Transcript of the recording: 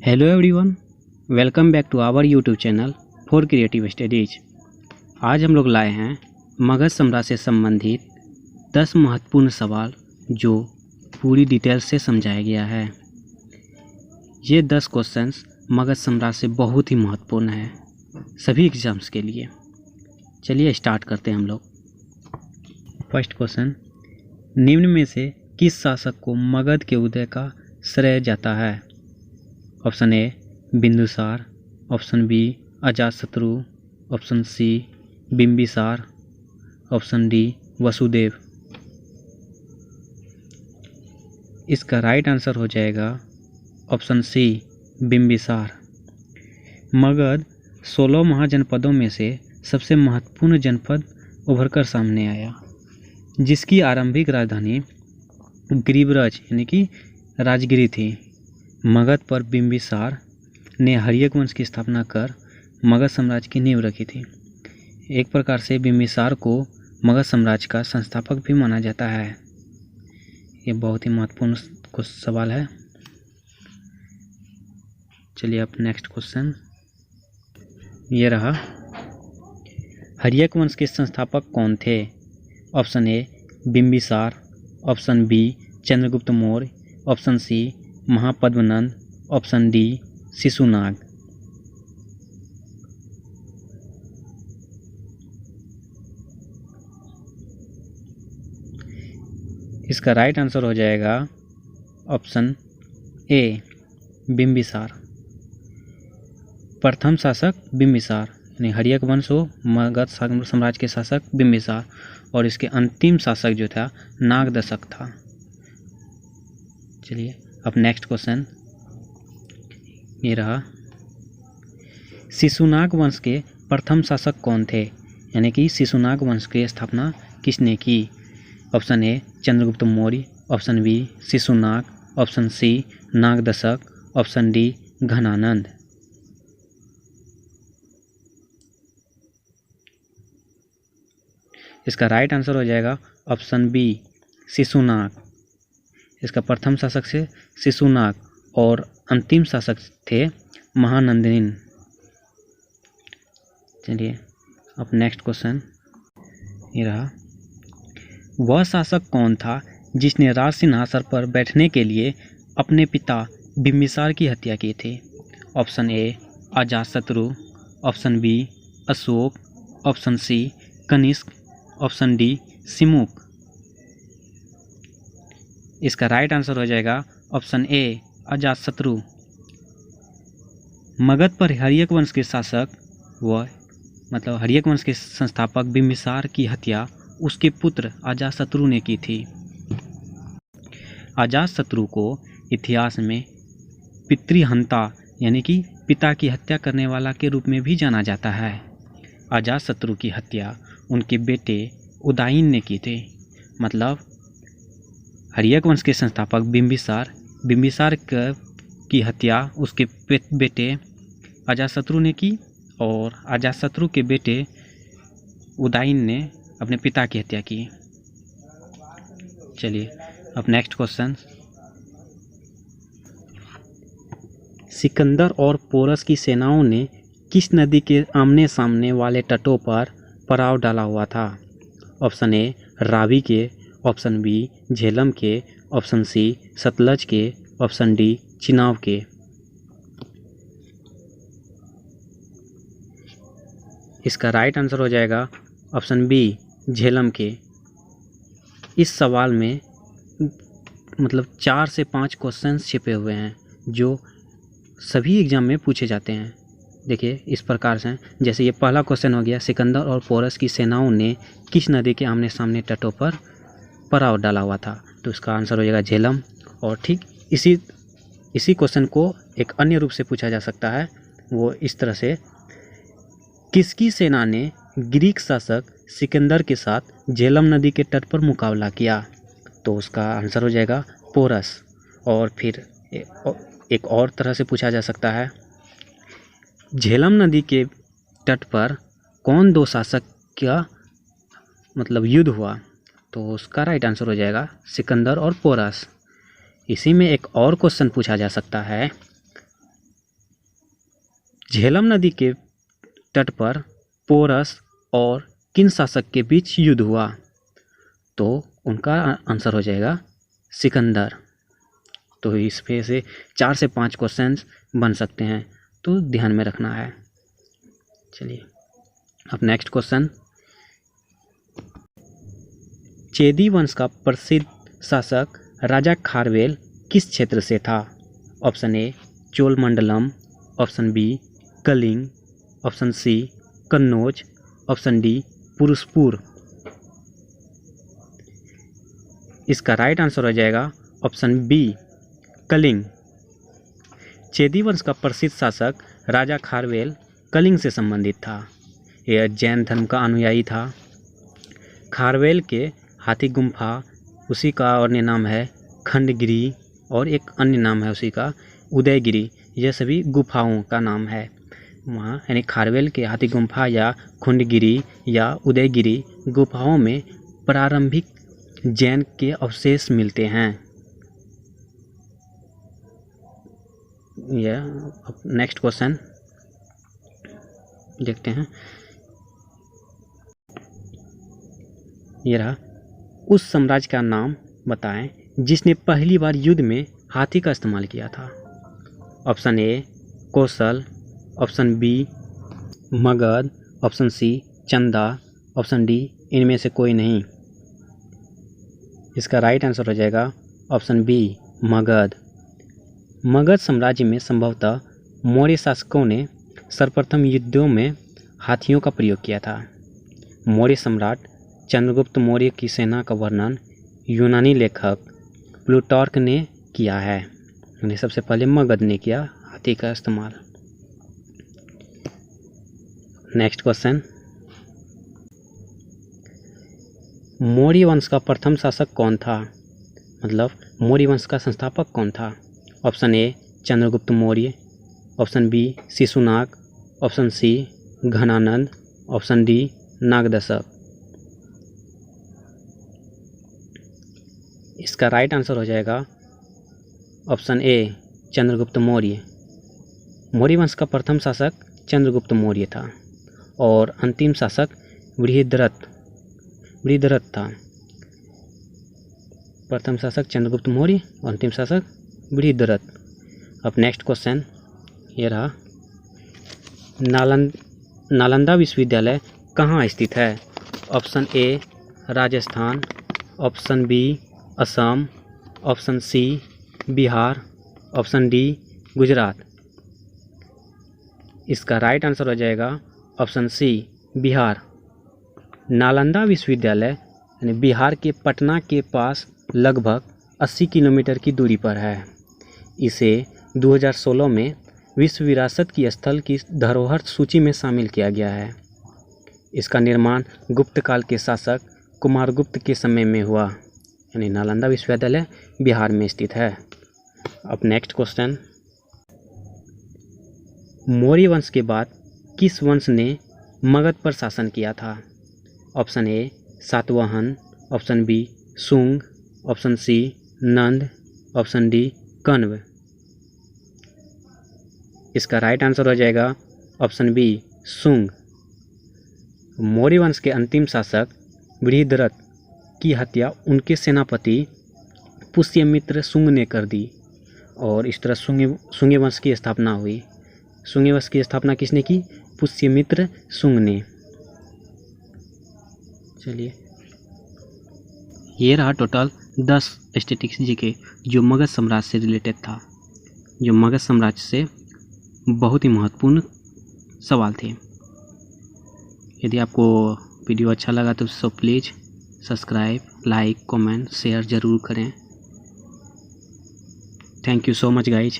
Hello everyone, welcome back to our YouTube channel for creative studies. आज हम लोग लाए हैं मगध साम्राज्य से संबंधित 10 महत्वपूर्ण सवाल जो पूरी डिटेल से समझाया गया है। ये 10 क्वेश्चंस मगध साम्राज्य से बहुत ही महत्वपूर्ण है सभी एग्जाम्स के लिए। चलिए स्टार्ट करते हैं हम लोग। फर्स्ट क्वेश्चन, निम्न में से किस शासक को मगध के उदय का श्रेय जाता है? Option A Bindusara, option B Ajatashatru, option C Bimbisara, option D Vasudeva. इसका राइट आंसर हो जाएगा ऑप्शन सी बिंबिसार। मगध 16 महाजनपदों में से सबसे महत्वपूर्ण जनपद उभरकर सामने आया, जिसकी आरंभिक राजधानी गिरिब्रज यानी कि राजगिरी थी। मगध पर बिंबिसार ने हर्यक वंश की स्थापना कर मगध साम्राज्य की नींव रखी थी। एक प्रकार से बिंबिसार को मगध साम्राज्य का संस्थापक भी माना जाता है। ये बहुत ही महत्वपूर्ण सवाल है। चलिए अब नेक्स्ट क्वेश्चन ये रहा, हर्यक वंश के संस्थापक कौन थे? Option A Bimbisara, option B Chandragupta Maurya, option C Mahapadmananda, option D Shishunaga. इसका राइट आंसर हो जाएगा ऑप्शन ए बिंबिसार। प्रथम शासक बिंबिसार यानी हर्यक वंश हो मगध साम्राज्य के शासक बिंबिसार, और इसके अंतिम शासक जो था नागदशक था। चलिए अब नेक्स्ट क्वेश्चन ये रहा, शिशुनाग वंश के प्रथम शासक कौन थे? यानी कि शिशुनाग वंश की स्थापना किसने की? Option A Chandragupta Maurya, option B Shishunaga, option C Nagadasaka, option D Dhanananda. इसका राइट आंसर हो जाएगा ऑप्शन बी शिशुनाग। इसका प्रथम शासक से शिशुनाग और अंतिम शासक थे महानंदिन। चलिए अब नेक्स्ट क्वेश्चन ये रहा, वह शासक कौन था जिसने राज सिंहासन पर बैठने के लिए अपने पिता बिंबिसार की हत्या की थी? Option A Ajatashatru, option B Ashoka, option C Kanishka, option D Simuka. इसका राइट आंसर हो जाएगा ऑप्शन ए अजातशत्रु। मगध पर हर्यक वंश के शासक हर्यक वंश के संस्थापक बिंबिसार की हत्या उसके पुत्र अजातशत्रु ने की थी। अजातशत्रु को इतिहास में पितृहंता यानी कि पिता की हत्या करने वाला के रूप में भी जाना जाता है। अजातशत्रु की हत्या उनके बेटे उदयन ने की थी। मतलब हर्यक वंश के संस्थापक बिंबिसार की हत्या उसके बेटे अजातशत्रु ने की, और अजातशत्रु के बेटे उदयन ने अपने पिता की हत्या की। चलिए अब नेक्स्ट क्वेश्चन, सिकंदर और पोरस की सेनाओं ने किस नदी के आमने सामने वाले तटों पर पड़ाव डाला हुआ था? ऑप्शन ए रावी के, ऑप्शन बी झेलम के, ऑप्शन सी सतलज के, ऑप्शन डी चिनाब के। इसका राइट आंसर हो जाएगा ऑप्शन बी झेलम के। इस सवाल में 4 से 5 क्वेश्चंस छिपे हुए हैं जो सभी एग्जाम में पूछे जाते हैं। देखिए इस प्रकार से, जैसे ये पहला क्वेश्चन हो गया, सिकंदर और पोरस की सेनाओं ने किस नदी के आमने सामने तटों पर पड़ाव डाला हुआ था? तो इसका आंसर हो जाएगा झेलम। और ठीक इसी क्वेश्चन को एक अन्य रूप से पूछा जा सकता है, वो इस तरह से, किसकी सेना ने ग्रीक शासक सिकंदर के साथ झेलम नदी के तट पर मुकाबला किया? तो उसका आंसर हो जाएगा पोरस। और फिर एक और तरह से पूछा जा सकता है, झेलम नदी के तट पर कौन दो शासक का युद्ध हुआ? तो उसका राइट आंसर हो जाएगा सिकंदर और पोरस। इसी में एक और क्वेश्चन पूछा जा सकता है, झेलम नदी के तट पर पोरस और किन शासक के बीच युद्ध हुआ? तो उनका आंसर हो जाएगा सिकंदर। तो इस पे से 4 से 5 क्वेश्चंस बन सकते हैं, तो ध्यान में रखना है। चलिए अब नेक्स्ट क्वेश्चन, चेदी वंश का प्रसिद्ध शासक राजा खारवेल किस क्षेत्र से था? Option A Cholamandalam, option B Kalinga, option C Kannauj, option D Purushapura. इसका राइट आंसर हो जाएगा ऑप्शन बी कलिंग। चेदी वंश का प्रसिद्ध शासक राजा खारवेल कलिंग से संबंधित था। यह जैन धर्म का अनुयायी था। खारवेल के हाथी गुम्फा, उसी का अन्य नाम है खंडगिरी, और एक अन्य नाम है उसी का उदयगिरी। यह सभी गुफाओं का नाम है वहाँ, यानी खारवेल के हाथी गुम्फा या खंडगिरी या उदयगिरी गुफाओं में प्रारंभिक जैन के अवशेष मिलते हैं। यह नेक्स्ट क्वेश्चन देखते हैं। यह रहा, उस साम्राज्य का नाम बताएं जिसने पहली बार युद्ध में हाथी का इस्तेमाल किया था। Option A Kaushal, option B Magadha, option C Chanda, option D इनमें से कोई नहीं। इसका राइट आंसर हो जाएगा ऑप्शन बी मगध। मगध साम्राज्य में संभवतः मौर्य शासकों ने सर्वप्रथम युद्धों में हाथियों का प्रयोग किया था। मौर्य सम्राट चंद्रगुप्त मौर्य की सेना का वर्णन यूनानी लेखक प्लूटार्क ने किया है। उन्हें सबसे पहले मगध ने किया हाथी का इस्तेमाल। नेक्स्ट क्वेश्चन, मौर्य वंश का प्रथम शासक कौन था? मतलब मौर्य वंश का संस्थापक कौन था? Option A Chandragupta Maurya, option B Shishunaga, option C Dhanananda, option D Nagadasaka. इसका राइट आंसर हो जाएगा ऑप्शन ए चंद्रगुप्त मौर्य। मौर्य वंश का प्रथम शासक चंद्रगुप्त मौर्य था और अंतिम शासक बृहद्रथ था। प्रथम शासक चंद्रगुप्त मौर्य और अंतिम शासक बृहद्रथ। अब नेक्स्ट क्वेश्चन ये रहा, नालंदा विश्वविद्यालय कहाँ स्थित है? Option A Rajasthan, option B Assam, option C Bihar, option D Gujarat. इसका राइट आंसर हो जाएगा ऑप्शन सी बिहार। नालंदा विश्वविद्यालय यानी बिहार के पटना के पास लगभग 80 किलोमीटर की दूरी पर है। इसे 2016 में विश्व विरासत की स्थल की धरोहर सूची में शामिल किया गया है। इसका निर्माण गुप्त काल के शासक कुमारगुप्त के समय में हुआ, यानी नालंदा विश्वविद्यालय बिहार में स्थित है। अब नेक्स्ट क्वेश्चन, मौर्य वंश के बाद किस वंश ने मगध पर शासन किया था? Option A Satavahana, option B Shunga, option C Nanda, option D Kanva. इसका राइट आंसर हो जाएगा ऑप्शन बी शुंग। मौर्य वंश के अंतिम शासक बृहद्रथ की हत्या उनके सेनापति पुष्यमित्र शुंग ने कर दी और इस तरह शुंग वंश की स्थापना हुई। शुंग वंश की स्थापना किसने की? पुष्यमित्र शुंग ने। चलिए ये रहा टोटल 10 स्टैटिस्टिक्स जीके जो मगध साम्राज्य से रिलेटेड था, जो मगध साम्राज्य से बहुत ही महत्वपूर्ण सवाल थे। यदि आपको वीडियो अच्छा लगा तो please subscribe, like, comment, share ज़रूर करें। Thank you so much guys.